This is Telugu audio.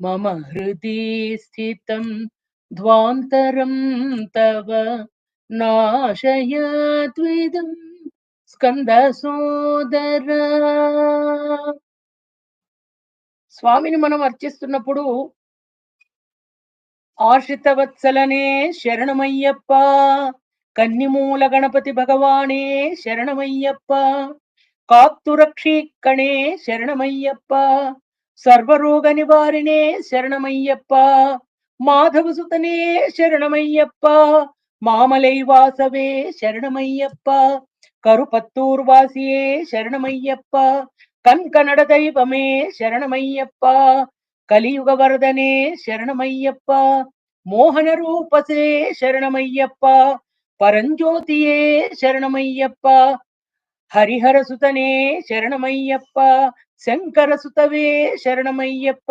मम हृदि स्थितं ध्वान्तरं तव नाशयत्विदं స్కందసోదర. స్వామిని మనం అర్చిస్తున్నప్పుడు ఆశ్రితవత్సలనే శరణమయ్యప్ప, కన్నిమూల గణపతి భగవానే శరణమయ్యప్ప, కాత్తురక్షీక్కణే శరణమయ్యప్ప, సర్వరోగ నివారిణే శరణమయ్యప్ప, మాధవసుతనే శరణమయ్యప్ప, మామలై వాసవే శరణమయ్యప్ప, కరుపత్తూర్ వాసియే శరణమయ్యప్ప, కన్కనడ దైవమే శరణమయ్యప్ప, కలియుగ వరదనే శరణమయ్యప్ప, మోహన రూపసే శరణమయ్యప్ప, పరంజ్యోతియే శరణమయ్యప్ప, హరిహర సుతనే శరణమయ్యప్ప, శంకర సుతవే శరణమయ్యప్ప.